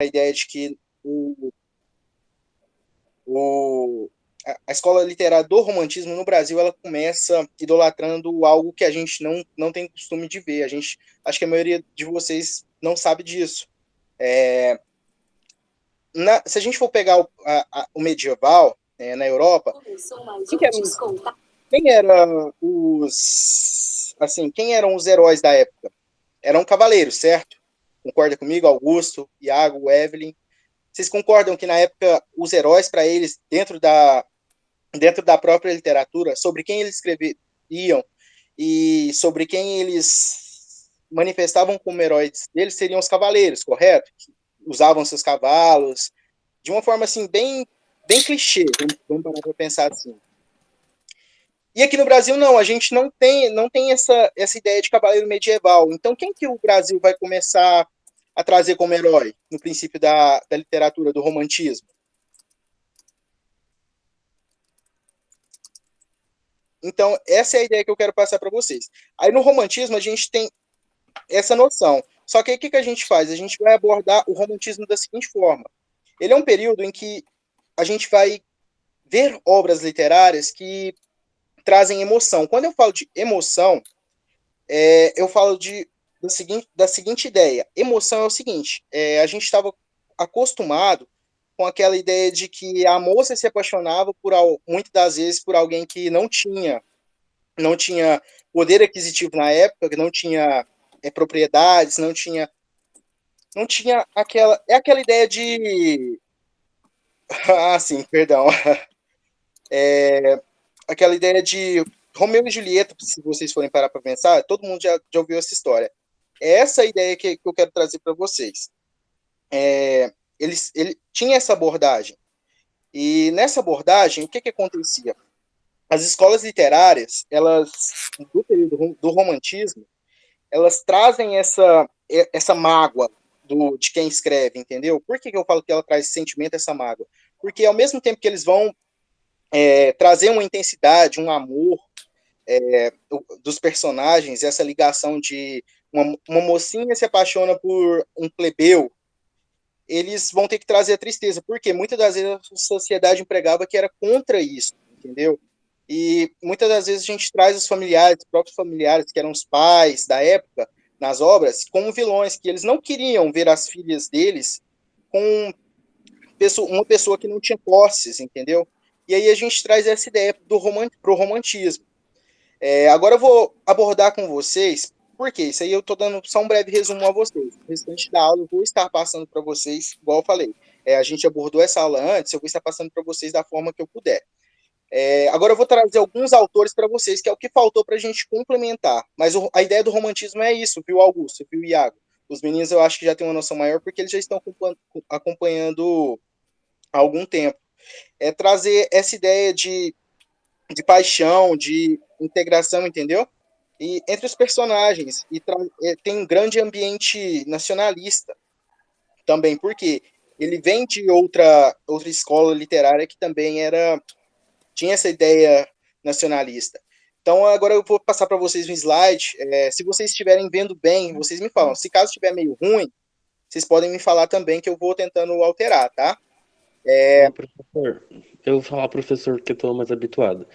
a ideia de que o, a escola literária do romantismo no Brasil, ela começa idolatrando algo que a gente não tem costume de ver. Acho que a maioria de vocês não sabe disso. Se a gente for pegar o medieval, na Europa, quem que eram, quem eram quem eram os heróis da época? Eram cavaleiros, certo? Concorda comigo, Augusto, Iago, Evelyn? Vocês concordam que na época os heróis para eles, dentro da própria literatura, sobre quem eles escreviam e sobre quem eles manifestavam como heróis deles seriam os cavaleiros, correto? Usavam seus cavalos, de uma forma assim, bem clichê, vamos parar para pensar assim. E aqui no Brasil, não, a gente não tem essa ideia de cavaleiro medieval. Então, quem que o Brasil vai começar a trazer como herói no princípio da literatura, do romantismo? Então, essa é a ideia que eu quero passar para vocês. Aí, no romantismo, a gente tem essa noção. Só que aí, o que a gente faz? A gente vai abordar o romantismo da seguinte forma. Ele é um período em que a gente vai ver obras literárias que trazem emoção. Quando eu falo de emoção, eu falo da seguinte ideia. Emoção é o seguinte, a gente estava acostumado com aquela ideia de que a moça se apaixonava muitas das vezes por alguém que não tinha poder aquisitivo na época, que não tinha propriedades, não tinha aquela ideia de sim, perdão, aquela ideia de Romeu e Julieta, se vocês forem parar para pensar, todo mundo já ouviu essa história. É essa a ideia que eu quero trazer para vocês. Ele tinha essa abordagem. E nessa abordagem, o que acontecia? As escolas literárias, elas, do período do romantismo, elas trazem essa mágoa de quem escreve, entendeu? Por que eu falo que ela traz esse sentimento, essa mágoa? Porque ao mesmo tempo que eles vão trazer uma intensidade, um amor dos personagens, essa ligação de uma mocinha se apaixona por um plebeu, eles vão ter que trazer a tristeza, porque muitas das vezes a sociedade empregava que era contra isso, entendeu? E muitas das vezes a gente traz os familiares, os próprios familiares, que eram os pais da época, nas obras, como vilões, que eles não queriam ver as filhas deles com uma pessoa que não tinha posses, entendeu? E aí a gente traz essa ideia pro romantismo. Agora eu vou abordar com vocês, porque isso aí eu estou dando só um breve resumo a vocês. O restante da aula eu vou estar passando para vocês, igual eu falei. A gente abordou essa aula antes, eu vou estar passando para vocês da forma que eu puder. Agora eu vou trazer alguns autores para vocês, que é o que faltou para a gente complementar. Mas a ideia do romantismo é isso, viu, Augusto, viu, Iago? Os meninos eu acho que já têm uma noção maior, porque eles já estão acompanhando há algum tempo. É trazer essa ideia de paixão, de integração, entendeu? E entre os personagens, tem um grande ambiente nacionalista também, porque ele vem de outra escola literária que também tinha essa ideia nacionalista. Então, agora eu vou passar para vocês um slide. Se vocês estiverem vendo bem, vocês me falam. Se caso estiver meio ruim, vocês podem me falar também que eu vou tentando alterar, tá? Ô, professor, eu vou falar, professor, que eu tô mais habituado.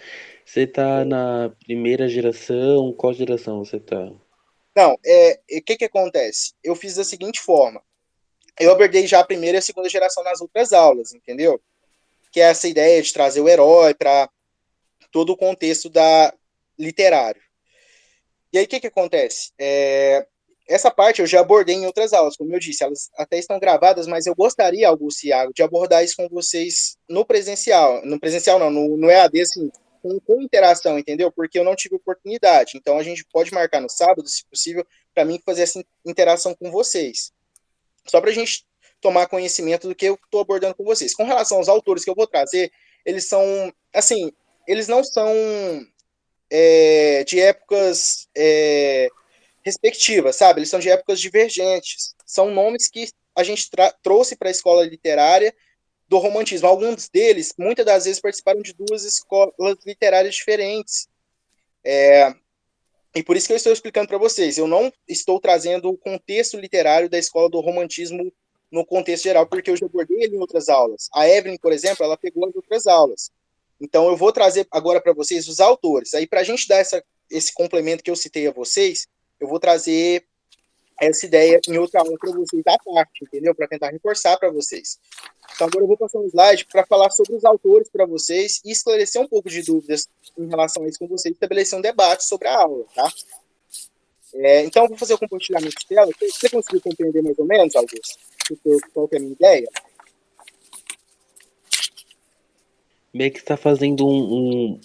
Você tá na primeira geração? Qual geração você tá? Não, o que acontece? Eu fiz da seguinte forma. Eu abordei já a primeira e a segunda geração nas outras aulas, entendeu? Que é essa ideia de trazer o herói para todo o contexto literário. E aí, o que acontece? Essa parte eu já abordei em outras aulas, como eu disse, elas até estão gravadas, mas eu gostaria, Augusto e Iago, de abordar isso com vocês no presencial. No presencial não, no EAD, assim, com interação, entendeu? Porque eu não tive oportunidade. Então, a gente pode marcar no sábado, se possível, para mim fazer essa interação com vocês. Só para a gente tomar conhecimento do que eu estou abordando com vocês. Com relação aos autores que eu vou trazer, eles são, assim, eles não são de épocas respectivas, sabe? Eles são de épocas divergentes. São nomes que a gente trouxe para a escola literária do romantismo. Alguns deles, muitas das vezes, participaram de duas escolas literárias diferentes. E por isso que eu estou explicando para vocês. Eu não estou trazendo o contexto literário da escola do romantismo no contexto geral, porque eu já abordei ele em outras aulas. A Evelyn, por exemplo, ela pegou as outras aulas. Então, eu vou trazer agora para vocês os autores. Aí, para a gente dar esse complemento que eu citei a vocês, eu vou trazer essa ideia em outra aula para vocês à parte, entendeu? Para tentar reforçar para vocês. Então, agora eu vou passar um slide para falar sobre os autores para vocês e esclarecer um pouco de dúvidas em relação a isso com vocês, estabelecer um debate sobre a aula, tá? Então, eu vou fazer o compartilhamento de tela. Você conseguiu compreender mais ou menos, Augusto? Qual que é a minha ideia? Meio que está fazendo um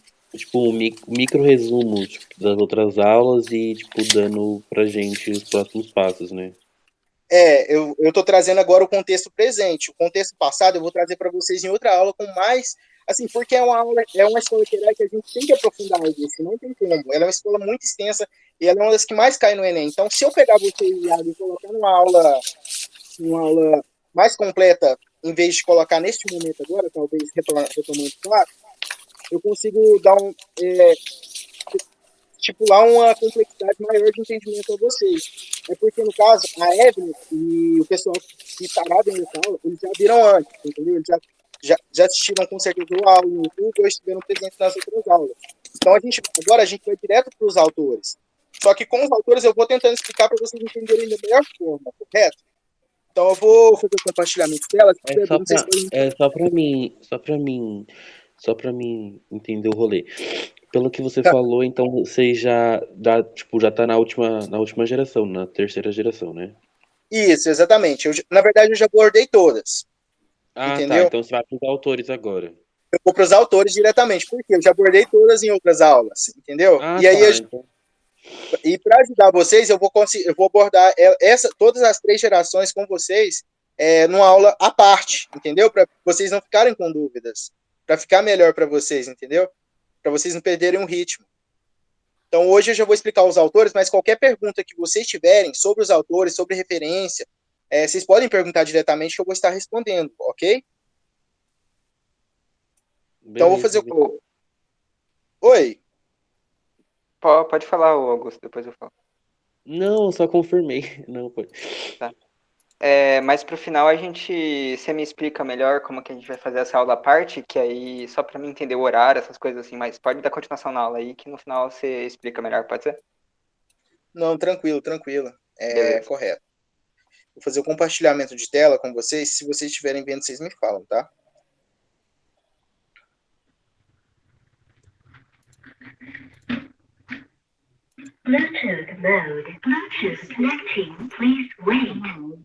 micro resumo tipo, das outras aulas e tipo dando pra gente os próximos passos, né? Eu estou trazendo agora o contexto presente. O contexto passado eu vou trazer para vocês em outra aula com mais, assim, porque é uma escola literária que a gente tem que aprofundar isso, não tem como. Ela é uma escola muito extensa e ela é uma das que mais cai no Enem. Então, se eu pegar você, Iago, e colocar uma aula mais completa, em vez de colocar neste momento agora, talvez retomando claro, eu consigo dar estipular uma complexidade maior de entendimento a vocês. É porque, no caso, a Evelyn e o pessoal que estará dentro dessa aula, eles já viram antes, entendeu? Eles já assistiram com certeza o aula no YouTube ou estiveram presentes nas outras aulas. Então, agora a gente vai direto para os autores. Só que com os autores eu vou tentando explicar para vocês entenderem da melhor forma, correto? Então eu vou fazer o compartilhamento dela. Se É tiver só dúvida, vocês pra, podem. é só pra mim entender o rolê. Pelo que você Tá. falou, então você já tá na última geração, na terceira geração, né? Isso, exatamente. Na verdade, eu já abordei todas, Ah, tá. entendeu? Então você vai para os autores agora. Eu vou para os autores diretamente, porque eu já abordei todas em outras aulas, entendeu? Ah, E aí, tá. Então, para ajudar vocês, eu vou abordar todas as três gerações com vocês numa aula à parte, entendeu? Para vocês não ficarem com dúvidas, para ficar melhor para vocês, entendeu? Para vocês não perderem o ritmo. Então, hoje eu já vou explicar os autores, mas qualquer pergunta que vocês tiverem sobre os autores, sobre referência, vocês podem perguntar diretamente que eu vou estar respondendo, ok? Então, eu vou fazer beleza. o. Oi. Pode falar, Augusto, depois eu falo. Não, só confirmei. Não, foi. Tá. Mas pro final você me explica melhor como que a gente vai fazer essa aula à parte, que aí, só para mim entender o horário, essas coisas assim, mas pode dar continuação na aula aí, que no final você explica melhor, pode ser? Não, tranquilo, tranquilo. É Beleza. correto. Vou fazer o compartilhamento de tela com vocês. Se vocês estiverem vendo, vocês me falam, tá? Bluetooth mode. Bluetooth connecting. Please wait.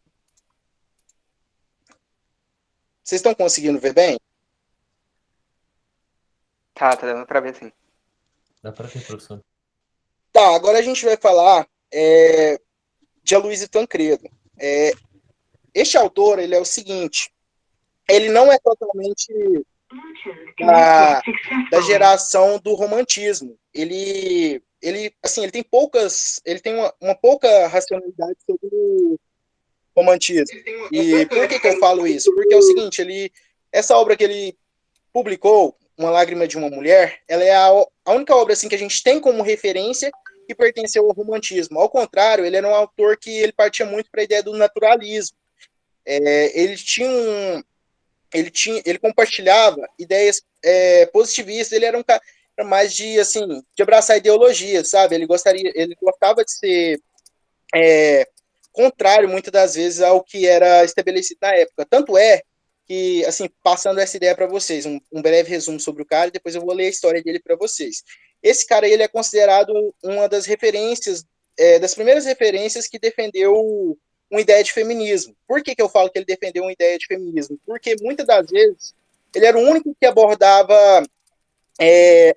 Vocês estão conseguindo ver bem? Tá dando pra ver sim. Dá para ver, professor. Tá, agora a gente vai falar de Aloysio Tancredo. Este autor, ele é o seguinte, ele não é totalmente da geração do romantismo. Assim, ele tem uma pouca racionalidade sobre o romantismo. E por que eu falo isso? Porque é o seguinte, essa obra que ele publicou, Uma Lágrima de uma Mulher, ela é a única obra assim que a gente tem como referência que pertenceu ao romantismo. Ao contrário, ele era um autor que ele partia muito para a ideia do naturalismo. Ele compartilhava ideias positivistas. Ele era um cara mais de abraçar ideologias, sabe? Ele gostava de ser contrário muitas das vezes ao que era estabelecido na época. Tanto é que, assim, passando essa ideia para vocês, um breve resumo sobre o cara, e depois eu vou ler a história dele para vocês. Esse cara, ele é considerado uma das referências, das primeiras referências que defendeu uma ideia de feminismo. Por que eu falo que ele defendeu uma ideia de feminismo? Porque muitas das vezes ele era o único que abordava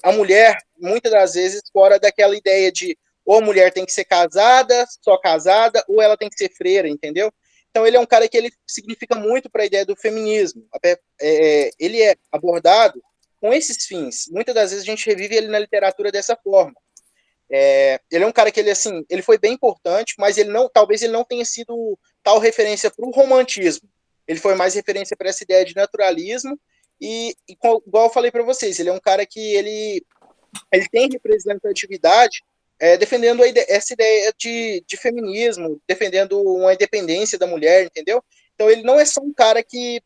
a mulher, muitas das vezes, fora daquela ideia de ou a mulher tem que ser casada, só casada, ou ela tem que ser freira, entendeu? Então ele é um cara que ele significa muito para a ideia do feminismo. Ele é abordado com esses fins. Muitas das vezes a gente revive ele na literatura dessa forma. Ele é um cara que ele foi bem importante, mas talvez ele não tenha sido tal referência para o romantismo. Ele foi mais referência para essa ideia de naturalismo igual eu falei para vocês, ele é um cara que ele tem representatividade defendendo essa ideia de feminismo, defendendo uma independência da mulher, entendeu? Então ele não é só um cara que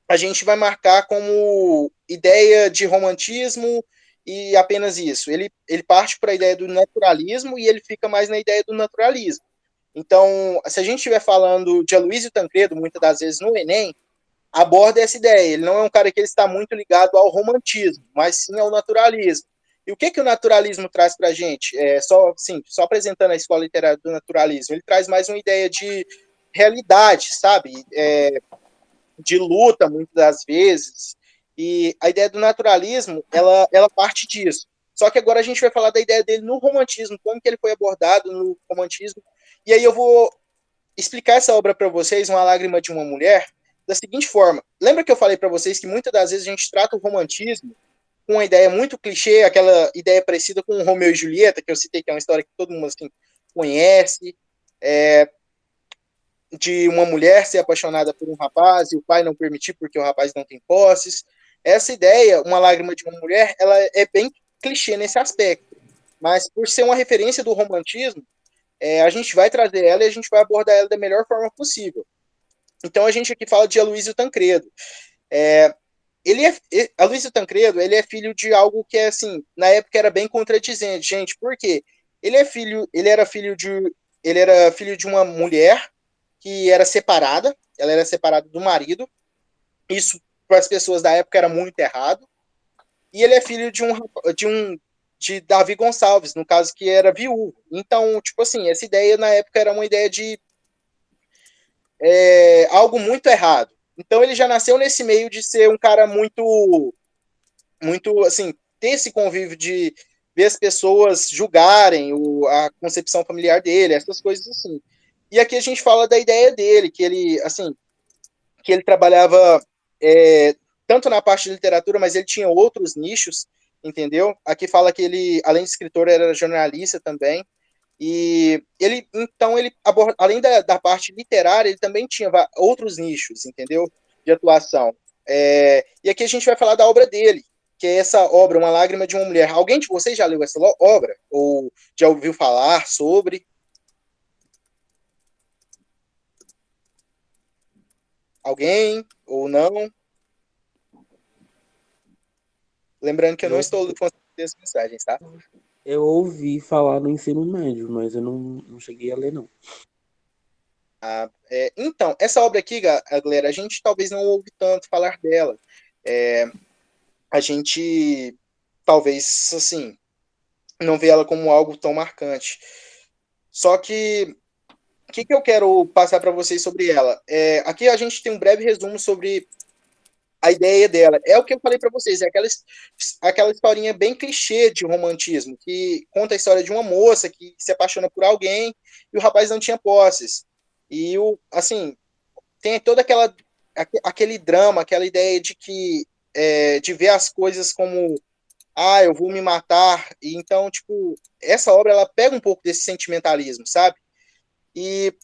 a gente vai marcar como ideia de romantismo e apenas isso. Ele parte para a ideia do naturalismo e ele fica mais na ideia do naturalismo. Então, se a gente estiver falando de Aloysio Tancredo, muitas das vezes no Enem, aborda essa ideia. Ele não é um cara que ele está muito ligado ao romantismo, mas sim ao naturalismo. E o que o naturalismo traz para a gente? Só apresentando a escola literária do naturalismo, ele traz mais uma ideia de realidade, sabe? De luta, muitas das vezes. E a ideia do naturalismo, ela parte disso. Só que agora a gente vai falar da ideia dele no romantismo, como que ele foi abordado no romantismo. E aí eu vou explicar essa obra para vocês, Uma Lágrima de uma Mulher, da seguinte forma. Lembra que eu falei para vocês que muitas das vezes a gente trata o romantismo com uma ideia muito clichê, aquela ideia parecida com Romeu e Julieta, que eu citei, que é uma história que todo mundo assim, conhece, de uma mulher ser apaixonada por um rapaz e o pai não permitir porque o rapaz não tem posses. Essa ideia, Uma Lágrima de uma Mulher, ela é bem clichê nesse aspecto, mas por ser uma referência do romantismo, a gente vai trazer ela e a gente vai abordar ela da melhor forma possível. Então a gente aqui fala de Aloysio Tancredo. Aloysio Tancredo, ele é filho de algo que assim, na época era bem contradizente, gente, por quê? Ele era filho de uma mulher que era separada, ela era separada do marido. Isso para as pessoas da época era muito errado. E ele é filho de Davi Gonçalves, no caso que era viúvo. Então, tipo assim, essa ideia na época era uma ideia de algo muito errado. Então ele já nasceu nesse meio de ser um cara muito assim, ter esse convívio de ver as pessoas julgarem a concepção familiar dele, essas coisas assim. E aqui a gente fala da ideia dele, que ele trabalhava tanto na parte de literatura, mas ele tinha outros nichos, entendeu? Aqui fala que ele, além de escritor, era jornalista também. E além da parte literária, ele também tinha outros nichos, entendeu? De atuação. E aqui a gente vai falar da obra dele, que é essa obra, Uma Lágrima de uma Mulher. Alguém de vocês já leu essa obra? Ou já ouviu falar sobre? Alguém? Ou não? Lembrando que eu não estou conseguindo as mensagens, tá? Eu ouvi falar no ensino médio, mas eu não cheguei a ler, não. Então, essa obra aqui, galera, a gente talvez não ouve tanto falar dela. A gente talvez, assim, não vê ela como algo tão marcante. Só que, o que eu quero passar para vocês sobre ela? Aqui a gente tem um breve resumo sobre a ideia dela. É o que eu falei para vocês, é aquela historinha bem clichê de romantismo, que conta a história de uma moça que se apaixona por alguém e o rapaz não tinha posses. E, assim, tem todo aquele drama, aquela ideia de que de ver as coisas como eu vou me matar. E então, tipo, essa obra ela pega um pouco desse sentimentalismo, sabe? E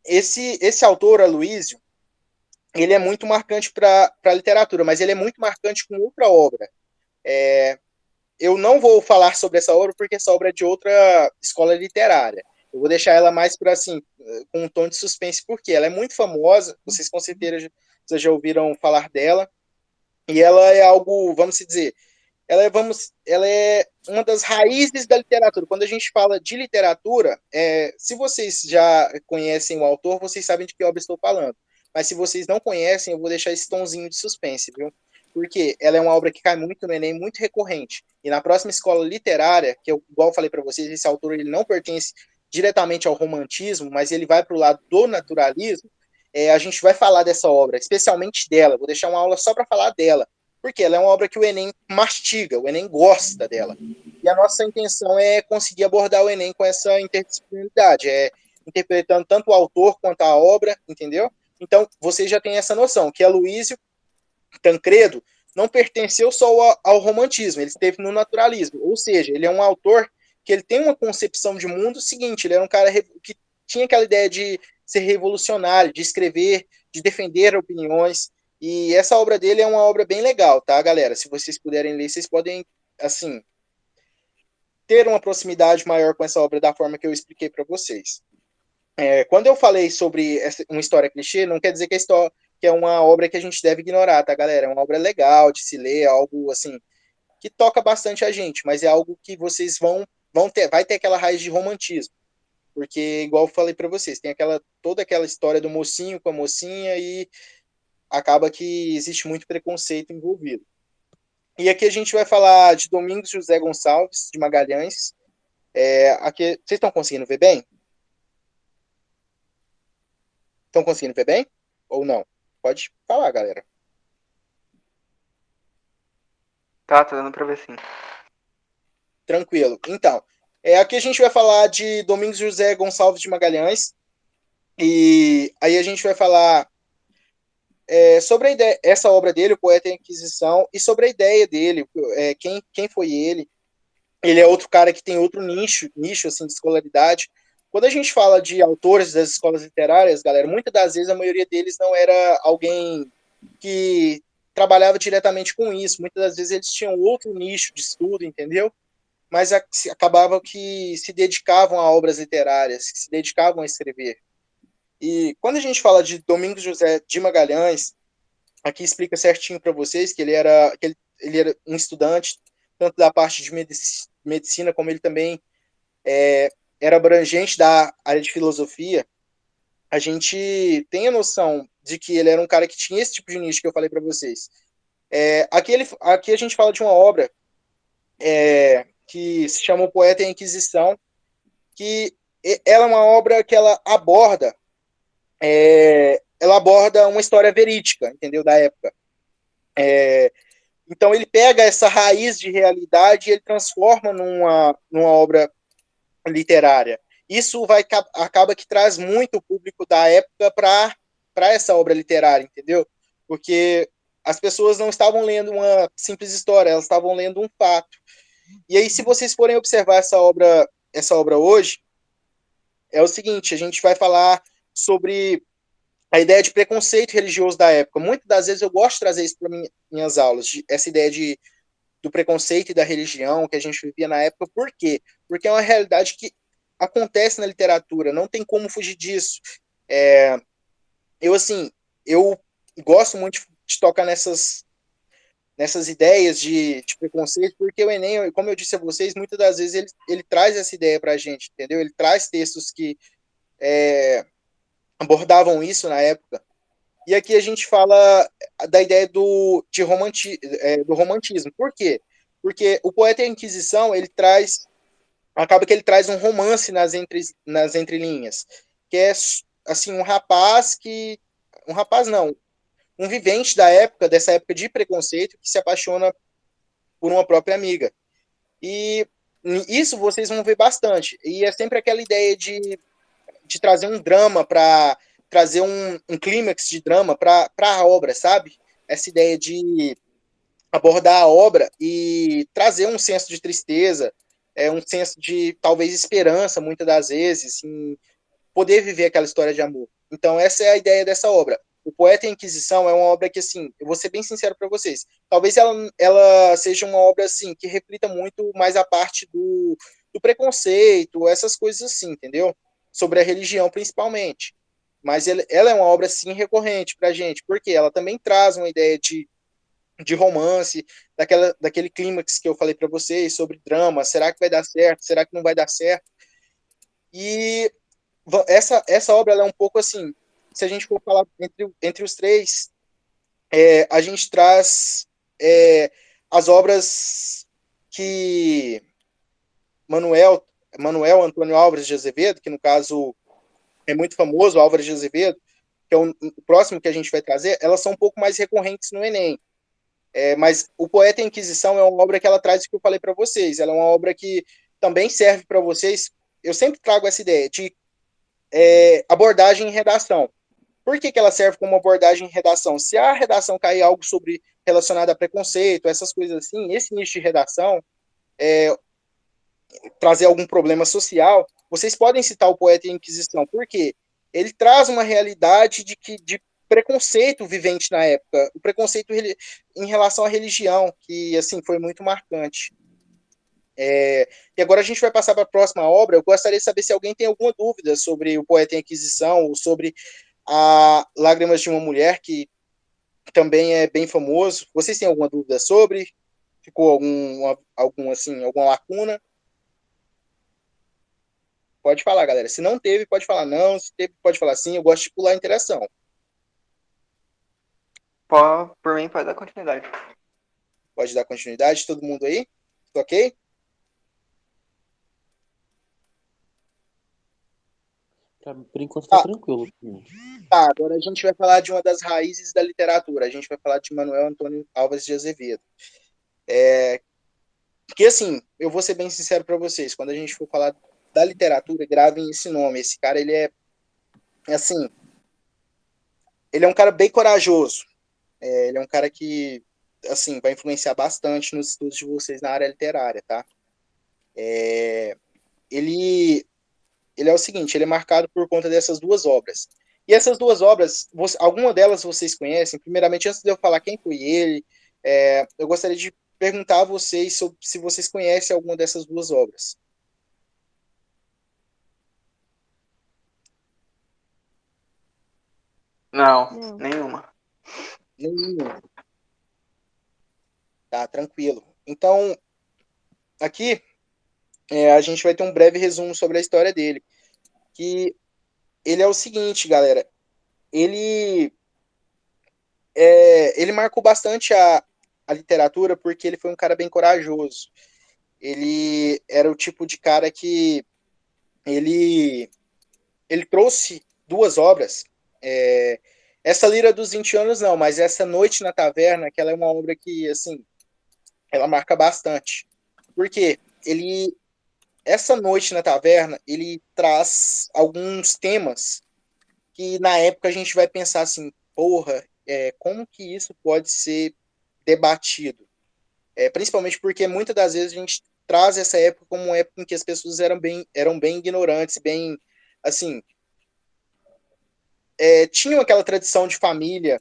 esse autor, Aloysio, ele é muito marcante para a literatura, mas ele é muito marcante com outra obra. Eu não vou falar sobre essa obra porque essa obra é de outra escola literária. Eu vou deixar ela mais para assim, com um tom de suspense, porque ela é muito famosa, vocês com certeza já ouviram falar dela, e ela é algo, vamos dizer, ela é uma das raízes da literatura. Quando a gente fala de literatura, se vocês já conhecem o autor, vocês sabem de que obra estou falando. Mas se vocês não conhecem, eu vou deixar esse tonzinho de suspense, viu? Porque ela é uma obra que cai muito no Enem, muito recorrente. E na próxima escola literária, que eu, igual eu falei para vocês, esse autor ele não pertence diretamente ao romantismo, mas ele vai para o lado do naturalismo, a gente vai falar dessa obra, especialmente dela. Vou deixar uma aula só para falar dela, porque ela é uma obra que o Enem mastiga, o Enem gosta dela. E a nossa intenção é conseguir abordar o Enem com essa interdisciplinaridade, interpretando tanto o autor quanto a obra, entendeu? Então, vocês já têm essa noção, que Aloysio Tancredo não pertenceu só ao romantismo, ele esteve no naturalismo, ou seja, ele é um autor que ele tem uma concepção de mundo seguinte, ele era um cara que tinha aquela ideia de ser revolucionário, de escrever, de defender opiniões, e essa obra dele é uma obra bem legal, tá, galera? Se vocês puderem ler, vocês podem, assim, ter uma proximidade maior com essa obra da forma que eu expliquei para vocês. Quando eu falei sobre uma história clichê, não quer dizer que é uma obra que a gente deve ignorar, tá, galera? É uma obra legal de se ler, algo assim que toca bastante a gente, mas é algo que vocês vai ter aquela raiz de romantismo, porque igual eu falei para vocês, tem toda aquela história do mocinho com a mocinha e acaba que existe muito preconceito envolvido. E aqui a gente vai falar de Domingos José Gonçalves de Magalhães. Aqui, vocês estão conseguindo ver bem? Estão conseguindo ver bem? Ou não? Pode falar, galera. Tá dando pra ver sim. Tranquilo. Então, aqui a gente vai falar de Domingos José Gonçalves de Magalhães. E aí a gente vai falar sobre essa obra dele, O Poeta em Inquisição, e sobre a ideia dele, quem foi ele. Ele é outro cara que tem outro nicho assim, de escolaridade. Quando a gente fala de autores das escolas literárias, galera, muitas das vezes a maioria deles não era alguém que trabalhava diretamente com isso. Muitas das vezes eles tinham outro nicho de estudo, entendeu? Mas acabava que se dedicavam a obras literárias, que se dedicavam a escrever. E quando a gente fala de Domingos José de Magalhães, aqui explica certinho para vocês que ele era um estudante, tanto da parte de medicina, como ele também era abrangente da área de filosofia. A gente tem a noção de que ele era um cara que tinha esse tipo de nicho que eu falei para vocês. Aqui a gente fala de uma obra que se chama O Poeta e a Inquisição, que ela é uma obra que ela aborda uma história verídica, entendeu, da época. Então ele pega essa raiz de realidade e ele transforma numa obra literária. Isso acaba que traz muito o público da época para essa obra literária, entendeu? Porque as pessoas não estavam lendo uma simples história, elas estavam lendo um fato. E aí, se vocês forem observar essa obra hoje, é o seguinte, a gente vai falar sobre a ideia de preconceito religioso da época. Muitas das vezes eu gosto de trazer isso para minhas aulas, essa ideia do preconceito e da religião que a gente vivia na época. Por quê? Porque é uma realidade que acontece na literatura, não tem como fugir disso. Assim, eu gosto muito de tocar nessas ideias de preconceito, porque o Enem, como eu disse a vocês, muitas das vezes ele traz essa ideia para a gente, entendeu? Ele traz textos que abordavam isso na época. E aqui a gente fala da ideia do romantismo. Por quê? Porque o Poeta e a Inquisição, acaba que ele traz um romance nas entrelinhas, que é assim um rapaz não, um vivente dessa época de preconceito, que se apaixona por uma própria amiga. E isso vocês vão ver bastante. E é sempre aquela ideia de trazer um drama trazer um clímax de drama para a obra, sabe? Essa ideia de abordar a obra e trazer um senso de tristeza, um senso de talvez esperança, muitas das vezes, em poder viver aquela história de amor. Então essa é a ideia dessa obra. O Poeta e a Inquisição é uma obra que, assim, eu vou ser bem sincero para vocês, talvez ela seja uma obra, assim, que reflita muito mais a parte do preconceito, essas coisas assim, entendeu? Sobre a religião, principalmente. Mas ela é uma obra, sim, recorrente para a gente, porque ela também traz uma ideia de romance, daquele clímax que eu falei para vocês, sobre drama, será que vai dar certo, será que não vai dar certo? E essa obra ela é um pouco assim, se a gente for falar entre os três, a gente traz as obras que Manuel Antônio Álvares de Azevedo, que no caso é muito famoso, Álvares de Azevedo, que é o próximo que a gente vai trazer, elas são um pouco mais recorrentes no Enem. Mas o Poeta e a Inquisição é uma obra que ela traz o que eu falei para vocês. Ela é uma obra que também serve para vocês. Eu sempre trago essa ideia de abordagem em redação. Por que ela serve como abordagem em redação? Se a redação cair algo relacionado a preconceito, essas coisas assim, esse nicho de redação, trazer algum problema social, vocês podem citar o Poeta e a Inquisição. Por quê? Ele traz uma realidade de preconceito vivente na época, o preconceito em relação à religião, que assim foi muito marcante. E agora a gente vai passar para a próxima obra. Eu gostaria de saber se alguém tem alguma dúvida sobre o Poeta em Aquisição ou sobre a Lágrimas de uma Mulher, que também é bem famoso. Vocês têm alguma dúvida sobre? Ficou alguma lacuna? Pode falar, galera. Se não teve, pode falar não. Se teve, pode falar sim. Eu gosto de pular a interação. Por mim, pode dar continuidade. Pode dar continuidade, todo mundo aí? Tá ok? Por enquanto tá tranquilo. Tá, agora a gente vai falar de uma das raízes da literatura. A gente vai falar de Manuel Antônio Alves de Azevedo. Porque, assim, eu vou ser bem sincero para vocês. Quando a gente for falar da literatura, gravem esse nome. Esse cara, ele é assim, ele é um cara bem corajoso. Ele é um cara que, assim, vai influenciar bastante nos estudos de vocês na área literária, tá? Ele é o seguinte, ele é marcado por conta dessas duas obras. E essas duas obras, alguma delas vocês conhecem? Primeiramente, antes de eu falar quem foi ele, eu gostaria de perguntar a vocês se vocês conhecem alguma dessas duas obras. Não, nenhuma. Nenhuma. Tá, tranquilo. Então, aqui, a gente vai ter um breve resumo sobre a história dele. Que ele é o seguinte, galera. Ele marcou bastante a literatura porque ele foi um cara bem corajoso. Ele era o tipo de cara que ele trouxe duas obras. Essa Lira dos 20 anos não, mas essa Noite na Taverna, que ela é uma obra que, assim, ela marca bastante. Por quê? Essa Noite na Taverna, ele traz alguns temas que na época a gente vai pensar assim, porra, como que isso pode ser debatido? Principalmente porque muitas das vezes a gente traz essa época como uma época em que as pessoas eram bem ignorantes, bem, assim, tinham aquela tradição de família,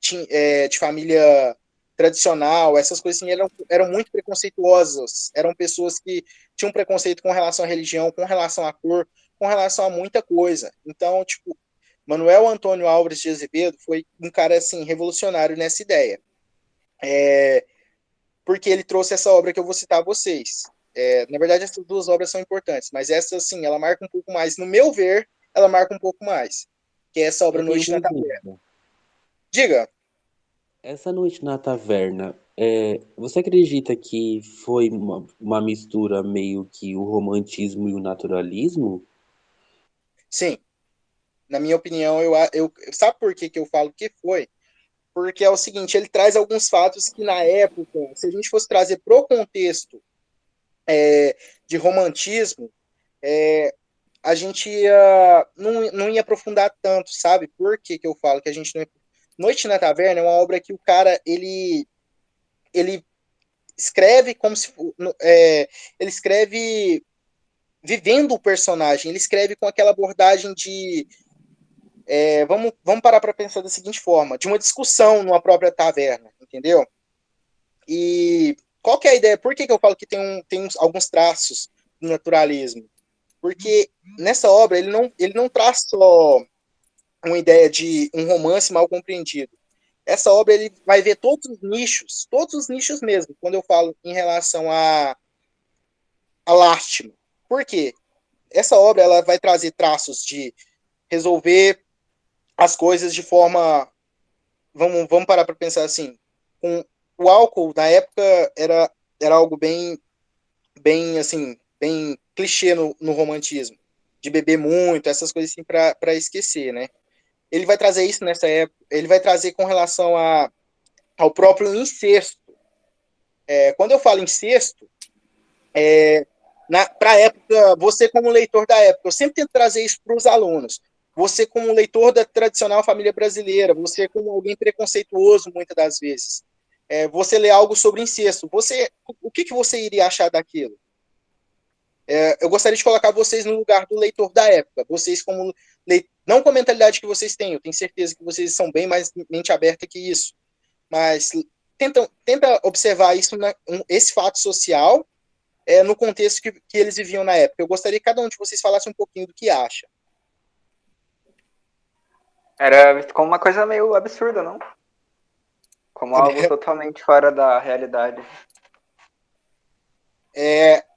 de família tradicional, essas coisas assim, eram muito preconceituosas, eram pessoas que tinham preconceito com relação à religião, com relação à cor, com relação a muita coisa. Então, tipo, Manuel Antônio Alves de Azevedo foi um cara, assim, revolucionário nessa ideia. Porque ele trouxe essa obra que eu vou citar a vocês. Na verdade, essas duas obras são importantes, mas essa, assim, ela marca um pouco mais. No meu ver, ela marca um pouco mais. Que é essa obra Eu tenho Noite na uma Taverna. dúvida. Diga. Essa Noite na Taverna, você acredita que foi uma mistura meio que o romantismo e o naturalismo? Sim. Na minha opinião, sabe por que eu falo que foi? Porque é o seguinte, ele traz alguns fatos que na época, se a gente fosse trazer pro contexto de romantismo, a gente não ia aprofundar tanto, sabe? Por que eu falo que a gente não ia... Noite na Taverna é uma obra que o cara, ele escreve como se... ele escreve vivendo o personagem, ele escreve com aquela abordagem de... vamos parar para pensar da seguinte forma, de uma discussão numa própria taverna, entendeu? E qual que é a ideia? Por que eu falo que tem alguns traços do naturalismo? Porque nessa obra ele não traz só uma ideia de um romance mal compreendido. Essa obra ele vai ver todos os nichos mesmo, quando eu falo em relação a lástima. Por quê? Essa obra ela vai trazer traços de resolver as coisas de forma... Vamos parar para pensar assim. O álcool, na época, era algo bem assim, bem clichê no romantismo. De beber muito, essas coisas assim, para esquecer, né? Ele vai trazer isso nessa época. Ele vai trazer com relação ao próprio incesto. Quando eu falo incesto, para a época, você como leitor da época, eu sempre tento trazer isso para os alunos. Você como leitor da tradicional família brasileira, você como alguém preconceituoso muitas das vezes, você lê algo sobre incesto, o que você iria achar daquilo? Eu gostaria de colocar vocês no lugar do leitor da época, vocês como não com a mentalidade que vocês têm, eu tenho certeza que vocês são bem mais mente aberta que isso, mas tenta observar isso, esse fato social, no contexto que eles viviam na época. Eu gostaria que cada um de vocês falasse um pouquinho do que acha. Era como uma coisa meio absurda, não? Como algo totalmente fora da realidade.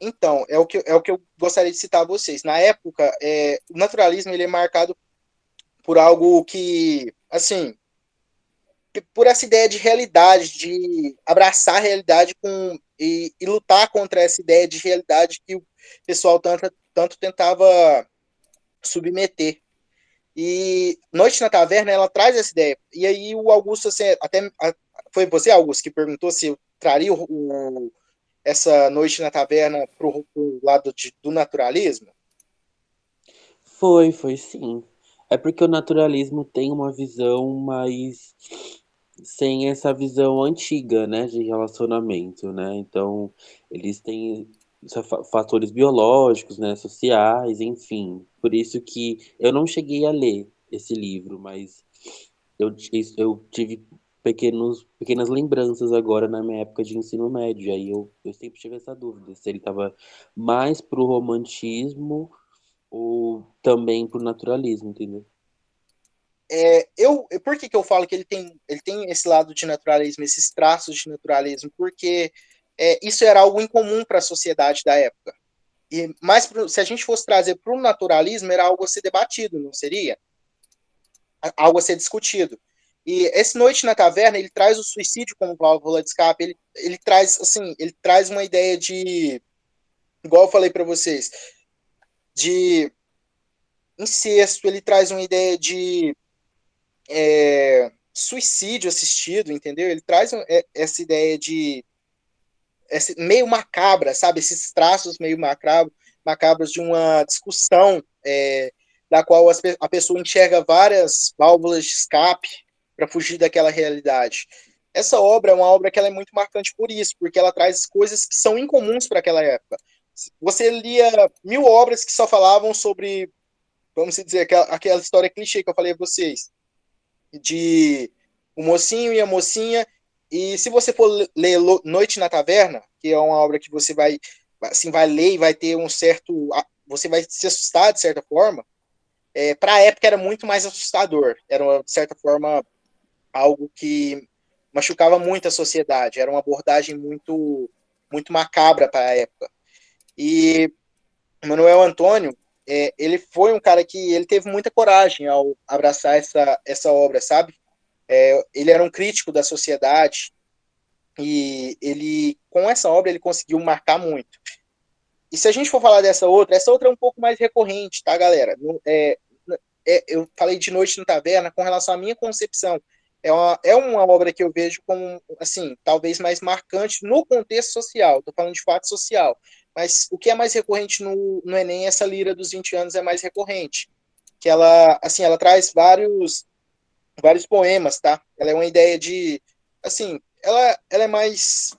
Então, é o que eu gostaria de citar a vocês. Na época, o naturalismo ele é marcado por algo que, assim, por essa ideia de realidade, de abraçar a realidade e lutar contra essa ideia de realidade que o pessoal tanto tentava submeter. E Noite na Taverna, ela traz essa ideia. E aí o Augusto, assim, foi você, Augusto, que perguntou se eu traria essa Noite na Taverna pro lado do naturalismo? Foi sim. É porque o naturalismo tem uma visão mais sem essa visão antiga, né, de relacionamento, né? Então, eles têm fatores biológicos, né, sociais, enfim. Por isso que eu não cheguei a ler esse livro, mas eu tive pequenas lembranças agora na minha época de ensino médio. Aí eu sempre tive essa dúvida se ele estava mais pro romantismo ou também pro naturalismo, entendeu? Por que eu falo que ele tem esse lado de naturalismo, esses traços de naturalismo? Porque isso era algo incomum para a sociedade da época. Mas se a gente fosse trazer para o naturalismo, era algo a ser debatido, não seria? Algo a ser discutido. E esse Noite na Taverna, ele traz o suicídio como válvula de escape, ele traz, assim, ele traz uma ideia de, igual eu falei para vocês, de incesto, ele traz uma ideia de suicídio assistido, entendeu? Ele traz essa ideia de meio macabra, sabe? Esses traços meio macabros de uma discussão da qual a pessoa enxerga várias válvulas de escape para fugir daquela realidade. Essa obra é uma obra que ela é muito marcante por isso, porque ela traz coisas que são incomuns para aquela época. Você lia 1000 obras que só falavam sobre, vamos dizer, aquela história clichê que eu falei a vocês, de o mocinho e a mocinha. E se você for ler Noite na Taverna, que é uma obra que você vai, assim, vai ler e vai ter um certo, você vai se assustar de certa forma, para a época era muito mais assustador. Era, de certa forma, algo que machucava muito a sociedade. Era uma abordagem muito, muito macabra para a época. E Manuel Antônio, ele foi um cara que ele teve muita coragem ao abraçar essa obra, sabe? Ele era um crítico da sociedade e ele, com essa obra, ele conseguiu marcar muito. E se a gente for falar essa outra é um pouco mais recorrente, tá, galera? Eu falei de Noite na Taverna com relação à minha concepção. É uma obra que eu vejo como, assim, talvez mais marcante no contexto social. Estou falando de fato social. Mas o que é mais recorrente no Enem, essa Lira dos 20 anos é mais recorrente. Que ela, assim, ela traz vários poemas, tá? Ela é uma ideia de, assim, ela é mais,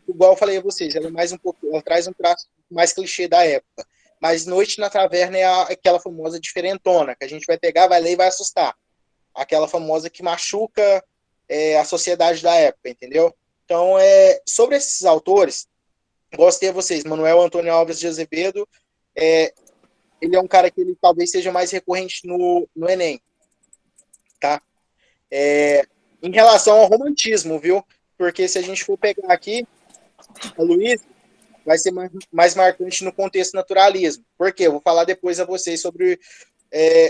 igual eu falei a vocês, ela é mais um pouco, ela traz um traço mais clichê da época. Mas Noite na Taverna é aquela famosa diferentona, que a gente vai pegar, vai ler e vai assustar. Aquela famosa que machuca a sociedade da época, entendeu? Então, sobre esses autores, gostei a vocês, Manuel Antônio Alves de Azevedo, ele é um cara que ele talvez seja mais recorrente no Enem, tá? Em relação ao romantismo, viu? Porque se a gente for pegar aqui, a Luísa vai ser mais marcante no contexto naturalismo. Por quê? Eu vou falar depois a vocês sobre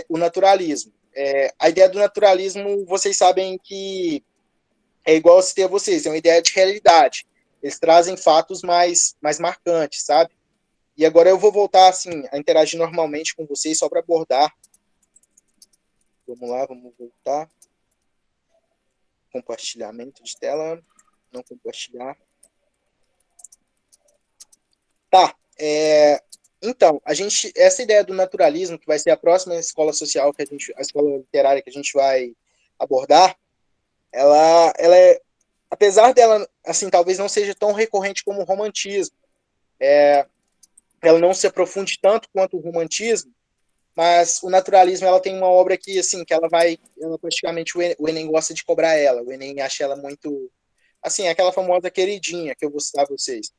o naturalismo. A ideia do naturalismo, vocês sabem que é igual eu citei a vocês, é uma ideia de realidade. Eles trazem fatos mais marcantes, sabe? E agora eu vou voltar assim, a interagir normalmente com vocês só para abordar. Vamos lá, vamos voltar. Compartilhamento de tela. Não compartilhar. Tá. Então, essa ideia do naturalismo, que vai ser a próxima escola social a escola literária que a gente vai abordar, ela apesar dela, assim, talvez não seja tão recorrente como o romantismo, ela não se aprofunde tanto quanto o romantismo, mas o naturalismo, ela tem uma obra que, assim, que ela praticamente, o Enem gosta de cobrar ela, o Enem acha ela muito, assim, aquela famosa queridinha que eu vou citar a vocês,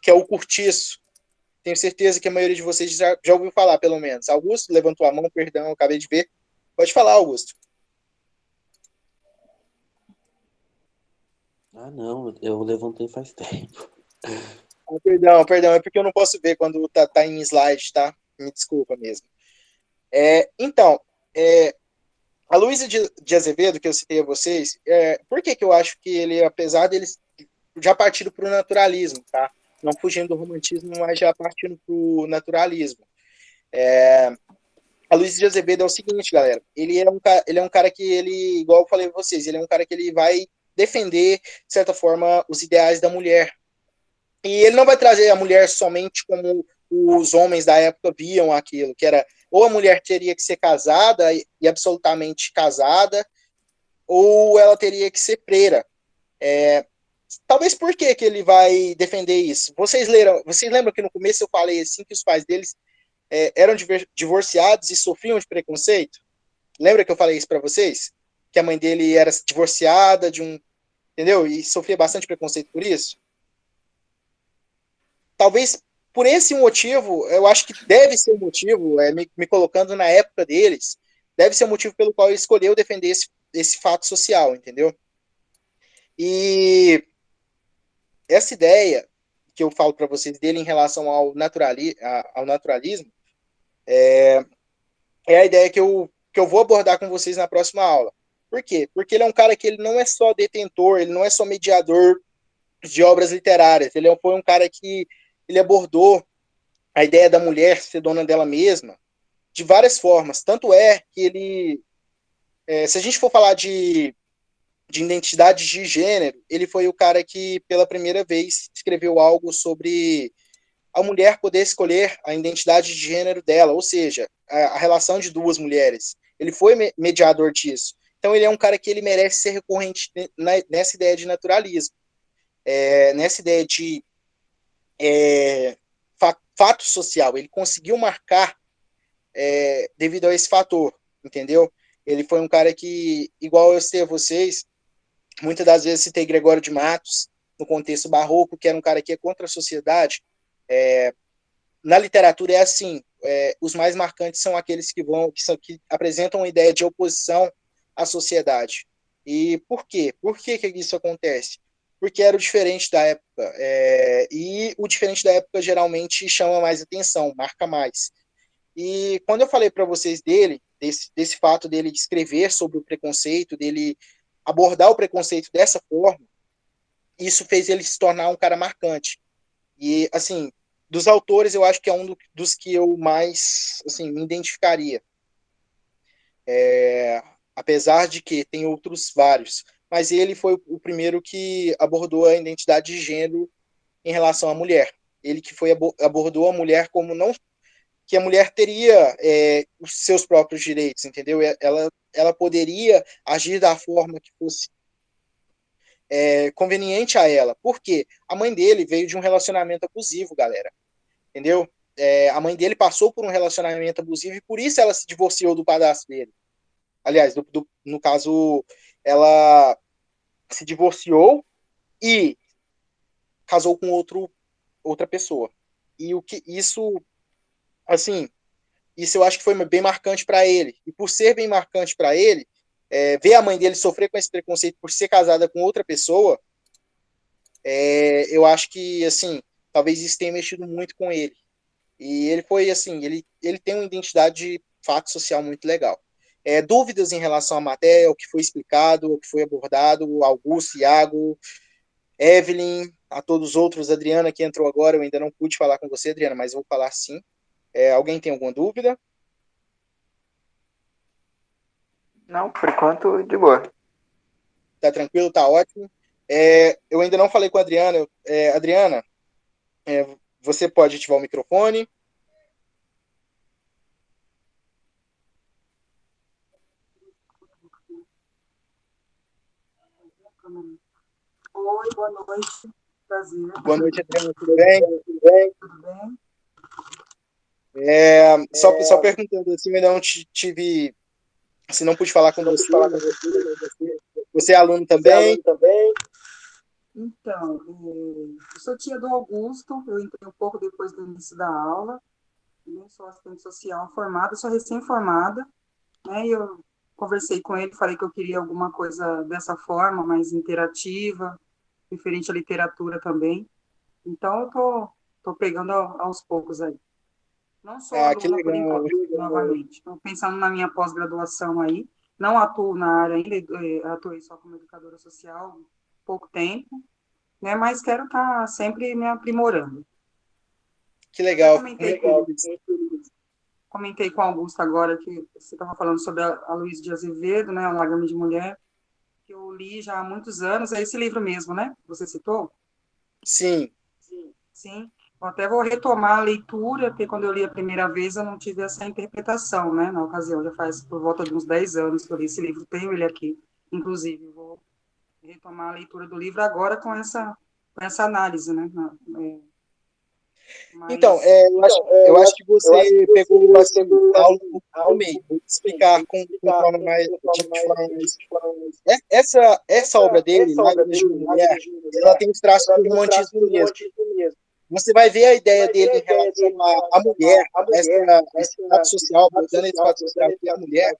que é o Curtiço. Tenho certeza que a maioria de vocês já ouviu falar, pelo menos. Augusto levantou a mão, perdão, eu acabei de ver. Pode falar, Augusto. Ah, não, eu levantei faz tempo. Perdão, é porque eu não posso ver quando tá em slide, tá? Me desculpa mesmo. Então, a Luísa de Azevedo, que eu citei a vocês, por que eu acho que ele, apesar dele já partindo para o naturalismo, tá? Não fugindo do romantismo, mas já partindo para o naturalismo. A Luísa de Azevedo é o seguinte, galera. Ele é um cara que ele, igual eu falei para vocês, ele é um cara que ele vai defender, de certa forma, os ideais da mulher. E ele não vai trazer a mulher somente como os homens da época viam aquilo, que era ou a mulher teria que ser casada e absolutamente casada, ou ela teria que ser freira. Talvez por que ele vai defender isso? Vocês lembram que no começo eu falei assim que os pais deles eram divorciados e sofriam de preconceito? Lembra que eu falei isso para vocês? Que a mãe dele era divorciada entendeu? E sofria bastante preconceito por isso? Talvez por esse motivo, eu acho que deve ser o motivo, me colocando na época deles, deve ser o motivo pelo qual ele escolheu defender esse fato social, entendeu? E essa ideia que eu falo para vocês dele em relação ao naturalismo é a ideia que eu vou abordar com vocês na próxima aula. Por quê? Porque ele é um cara que ele não é só detentor, ele não é só mediador de obras literárias, foi um cara que ele abordou a ideia da mulher ser dona dela mesma de várias formas. Tanto é que ele, se a gente for falar de identidade de gênero, ele foi o cara que pela primeira vez escreveu algo sobre a mulher poder escolher a identidade de gênero dela, ou seja, a relação de duas mulheres. Ele foi mediador disso. Então ele é um cara que ele merece ser recorrente nessa ideia de naturalismo, nessa ideia de fato social. Ele conseguiu marcar devido a esse fator, entendeu? Ele foi um cara que, igual eu sei a vocês, muitas das vezes citei Gregório de Matos, no contexto barroco, que era um cara que é contra a sociedade. Na literatura é assim, os mais marcantes são aqueles que apresentam uma ideia de oposição à sociedade. E por quê? Por que isso acontece? Porque era o diferente da época. E o diferente da época geralmente chama mais atenção, marca mais. E quando eu falei para vocês desse fato dele escrever sobre o preconceito, dele abordar o preconceito dessa forma, isso fez ele se tornar um cara marcante. E, assim, dos autores, eu acho que é um dos que eu mais, assim, me identificaria. Apesar de que tem outros vários. Mas ele foi o primeiro que abordou a identidade de gênero em relação à mulher. Ele que abordou a mulher como não que a mulher teria os seus próprios direitos, entendeu? Ela poderia agir da forma que fosse conveniente a ela. Por quê? A mãe dele veio de um relacionamento abusivo, galera. Entendeu? A mãe dele passou por um relacionamento abusivo e por isso ela se divorciou do padrasto dele. Aliás, no caso, ela se divorciou e casou com outra pessoa. E o que isso, assim, isso eu acho que foi bem marcante para ele. E por ser bem marcante para ele, ver a mãe dele sofrer com esse preconceito por ser casada com outra pessoa, eu acho que, assim, talvez isso tenha mexido muito com ele. E ele foi, assim, ele tem uma identidade de fato social muito legal. Dúvidas em relação à matéria, o que foi explicado, o que foi abordado, Augusto, Iago, Evelyn, a todos os outros, Adriana, que entrou agora, eu ainda não pude falar com você, Adriana, mas vou falar sim. Alguém tem alguma dúvida? Não, por enquanto, de boa. Tá tranquilo, tá ótimo. Eu ainda não falei com a Adriana. Adriana, você pode ativar o microfone. Oi, boa noite. Prazer. Boa noite, Adriana, tudo bem? Tudo bem? Só perguntando assim, eu não tive. Se não pude falar com você. Você é aluno também? Então, eu sou tia do Augusto, eu entrei um pouco depois do início da aula, nem sou assistente social formada, sou recém-formada, né? E eu conversei com ele, falei que eu queria alguma coisa dessa forma, mais interativa, referente à literatura também. Então, eu tô pegando aos poucos aí. Não sou Ah, que aluna por legal. enquanto, novamente. Estou pensando na minha pós-graduação aí. Não atuo na área ainda, atuei só como educadora social, pouco tempo, né? Mas quero estar sempre me aprimorando. Que Eu até legal. Fico muito feliz. comentei com o Augusto agora que você estava falando sobre a Luísa de Azevedo, né? O Lágrima de Mulher, que eu li já há muitos anos. É esse livro mesmo, né? Você citou? Sim. Sim. Eu até vou retomar a leitura, porque quando eu li a primeira vez eu não tive essa interpretação, né? Na ocasião, já faz por volta de uns 10 anos que eu li esse livro, tenho ele aqui, inclusive. Vou retomar a leitura do livro agora com essa análise, né? Então, Mas, eu acho que você pegou assim algo um pouco do meio. Vou te explicar com forma mais, de forma mais. Essa obra dele, Lágrimas de uma Mulher, ela tem os traços do romantismo mesmo. Você vai ver a ideia dele em relação à mulher, esse fato social, abordando esse fato social que é a mulher,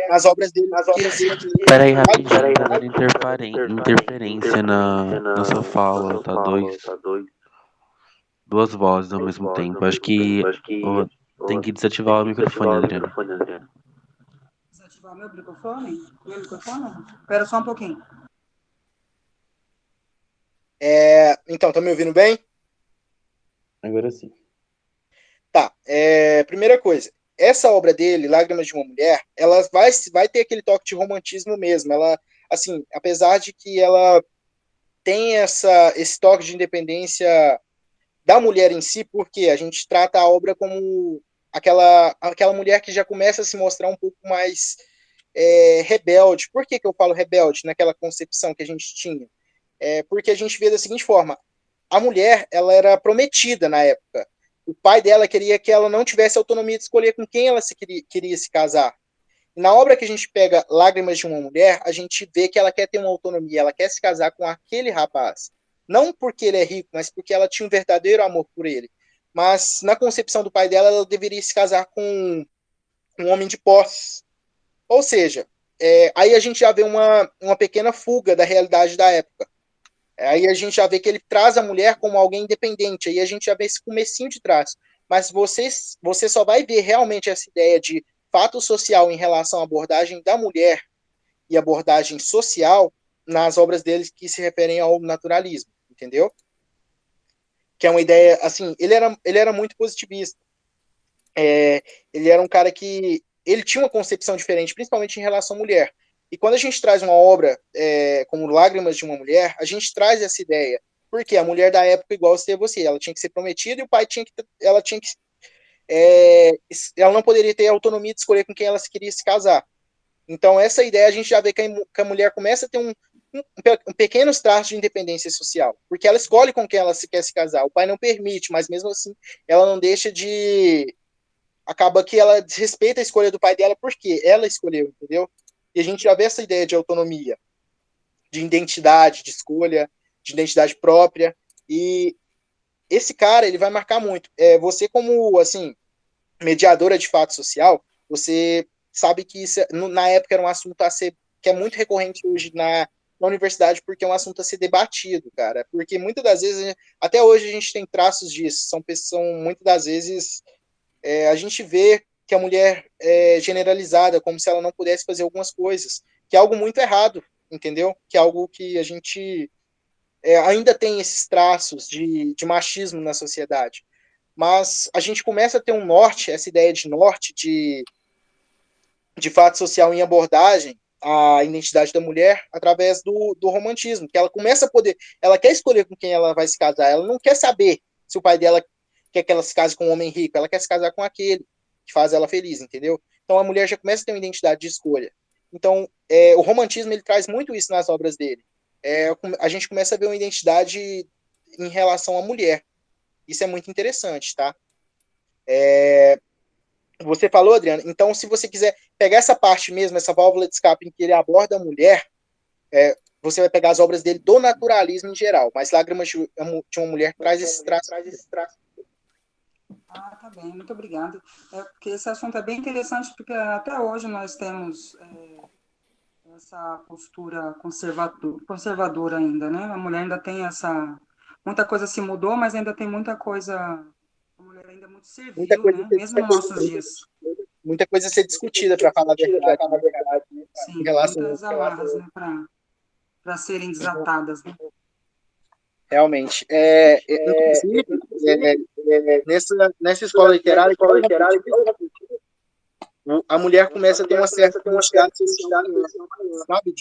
nas obras dele, que assim, Pera aí rapidinho, tá dando interferência na sua fala, tá? Duas vozes ao mesmo tempo. Acho que tem que desativar o microfone, Adriano. desativar meu microfone? Meu microfone? Espera só um pouquinho. então, tá me ouvindo bem? Agora sim. Tá. Primeira coisa, essa obra dele, Lágrimas de uma Mulher, ela vai ter aquele toque de romantismo mesmo. Ela, assim, apesar de que ela tem esse toque de independência da mulher em si, porque a gente trata a obra como aquela mulher que já começa a se mostrar um pouco mais rebelde. Por que eu falo rebelde naquela concepção que a gente tinha? Porque a gente vê da seguinte forma: a mulher, ela era prometida na época. O pai dela queria que ela não tivesse autonomia de escolher com quem ela queria se casar. Na obra que a gente pega Lágrimas de uma Mulher, a gente vê que ela quer ter uma autonomia, ela quer se casar com aquele rapaz. Não porque ele é rico, mas porque ela tinha um verdadeiro amor por ele. Mas na concepção do pai dela, ela deveria se casar com um homem de posse. Ou seja, aí a gente já vê uma pequena fuga da realidade da época. Aí a gente já vê que ele traz a mulher como alguém independente. Aí a gente já vê esse comecinho de trás. Mas você só vai ver realmente essa ideia de fato social em relação à abordagem da mulher e abordagem social nas obras dele que se referem ao naturalismo, entendeu? Que é uma ideia, assim, ele era muito positivista. Ele era um cara que ele tinha uma concepção diferente, principalmente em relação à mulher. E quando a gente traz uma obra como Lágrimas de uma Mulher, a gente traz essa ideia. Porque a mulher da época, igual você, ela tinha que ser prometida e o pai ela não poderia ter autonomia de escolher com quem ela queria se casar. Então, essa ideia a gente já vê que a mulher começa a ter um pequenos traços de independência social, porque ela escolhe com quem ela quer se casar. O pai não permite, mas mesmo assim, ela não deixa de. Acaba que ela desrespeita a escolha do pai dela porque ela escolheu, entendeu? E a gente já vê essa ideia de autonomia, de identidade, de escolha, de identidade própria. E esse cara, ele vai marcar muito. Você, como, assim, mediadora de fato social, você sabe que isso, na época era um assunto a ser, que é muito recorrente hoje na universidade, porque é um assunto a ser debatido, cara. Porque muitas das vezes, até hoje a gente tem traços disso, são muitas das vezes, a gente vê que a mulher é generalizada, como se ela não pudesse fazer algumas coisas, que é algo muito errado, entendeu? Que é algo que a gente ainda tem esses traços de machismo na sociedade. Mas a gente começa a ter um norte, essa ideia de norte, de fato social em abordagem à identidade da mulher através do romantismo, que ela começa a poder, ela quer escolher com quem ela vai se casar, ela não quer saber se o pai dela quer que ela se case com um homem rico, ela quer se casar com aquele que faz ela feliz, entendeu? Então a mulher já começa a ter uma identidade de escolha. Então o romantismo ele traz muito isso nas obras dele. A gente começa a ver uma identidade em relação à mulher. Isso é muito interessante, tá? Você falou, Adriano, então se você quiser pegar essa parte mesmo, essa válvula de escape em que ele aborda a mulher, você vai pegar as obras dele do naturalismo em geral, mas Lágrimas de uma Mulher traz esse traço. Ah, tá bem, muito obrigada. Porque esse assunto é bem interessante, porque até hoje nós temos essa postura conservadora ainda, né? A mulher ainda tem essa... Muita coisa se mudou, mas ainda tem muita coisa... A mulher ainda é muito Muita servil, coisa né? Mesmo nos nossos dias. Muita coisa a ser discutida, para falar a verdade, né, Sim, em relação muitas amarras, né? Para serem desatadas, né? realmente. Inclusive, nessa escola literária, a mulher começa a ter uma certa identidade social maior, sabe?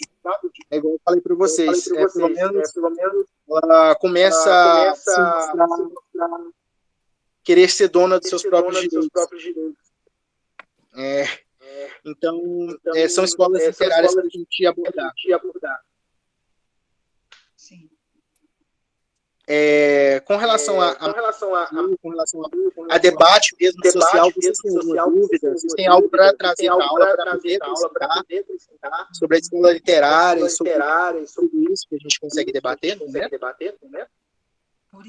É igual eu falei para vocês, pelo menos ela começa a se mostrar, querer ser dona dos seus próprios direitos. Então, são escolas literárias para a gente abordar. Sim. Com relação a debate mesmo social, vocês têm alguma dúvida? Vocês têm algo para trazer para a aula, para poder acrescentar sobre a escola literária e sobre tudo isso que a gente consegue debater, né? Por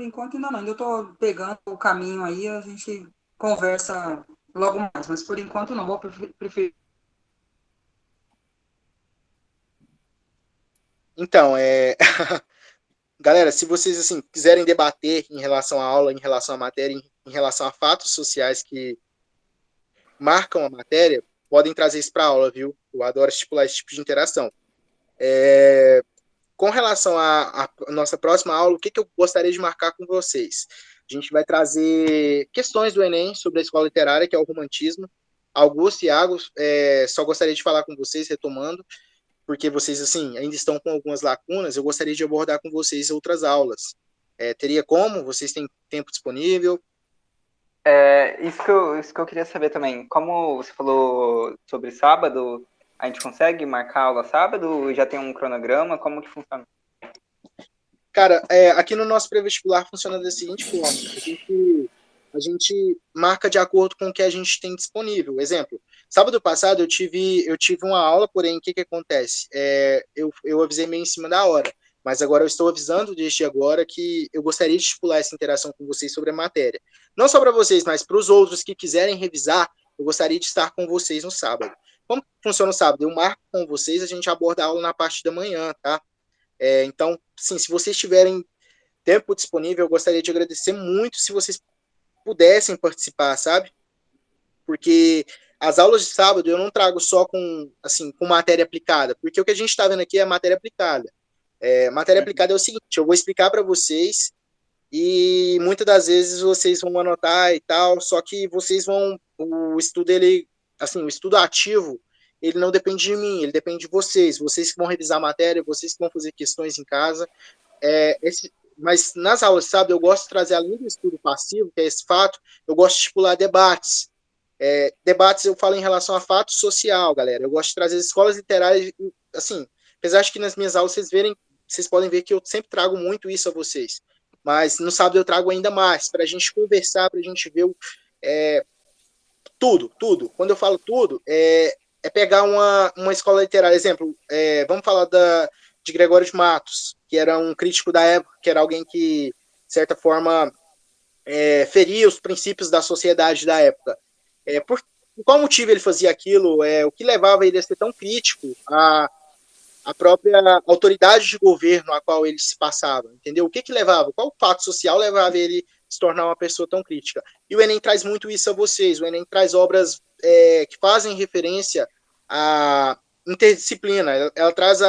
enquanto ainda não. Ainda estou pegando o caminho aí, a gente conversa logo mais, mas por enquanto não. Vou preferir. Então, galera, se vocês assim quiserem debater em relação à aula, em relação à matéria, em relação a fatos sociais que marcam a matéria, podem trazer isso para a aula, viu? Eu adoro estipular esse tipo de interação. Com relação à nossa próxima aula, o que eu gostaria de marcar com vocês? A gente vai trazer questões do Enem sobre a escola literária, que é o romantismo. Augusto e Iago, só gostaria de falar com vocês, retomando, porque vocês, assim, ainda estão com algumas lacunas, eu gostaria de abordar com vocês outras aulas. Teria como? Vocês têm tempo disponível? Isso que eu queria saber também. Como você falou sobre sábado, a gente consegue marcar a aula sábado? Já tem um cronograma? Como que funciona? Cara, aqui no nosso pré-vestibular funciona da seguinte forma. A gente marca de acordo com o que a gente tem disponível. Exemplo, sábado passado eu tive uma aula, porém, o que acontece? Eu avisei meio em cima da hora, mas agora eu estou avisando desde agora que eu gostaria de estipular essa interação com vocês sobre a matéria. Não só para vocês, mas para os outros que quiserem revisar, eu gostaria de estar com vocês no sábado. Como funciona o sábado? Eu marco com vocês, a gente aborda a aula na parte da manhã, tá? Então, sim, se vocês tiverem tempo disponível, eu gostaria de agradecer muito se vocês pudessem participar, sabe? Porque as aulas de sábado eu não trago só com matéria aplicada, porque o que a gente está vendo aqui é matéria aplicada. Matéria aplicada é o seguinte, eu vou explicar para vocês e muitas das vezes vocês vão anotar e tal, só que o estudo ativo, ele não depende de mim, ele depende de vocês que vão revisar a matéria, vocês que vão fazer questões em casa. Mas nas aulas, sabe, eu gosto de trazer, além do estudo passivo, que é esse fato, eu gosto de estipular debates. Debates eu falo em relação a fato social, galera. Eu gosto de trazer escolas literárias, assim, apesar de que nas minhas aulas vocês podem ver que eu sempre trago muito isso a vocês. Mas no sábado eu trago ainda mais, para a gente conversar, para a gente ver tudo. Quando eu falo tudo, é pegar uma escola literária. Exemplo, vamos falar de Gregório de Matos, que era um crítico da época, que era alguém que, de certa forma, feria os princípios da sociedade da época. Por qual motivo ele fazia aquilo? O que levava ele a ser tão crítico à própria autoridade de governo a qual ele se passava, entendeu? O que levava? Qual fato social levava ele a se tornar uma pessoa tão crítica? E o Enem traz muito isso a vocês. O Enem traz obras que fazem referência à interdisciplina. Ela traz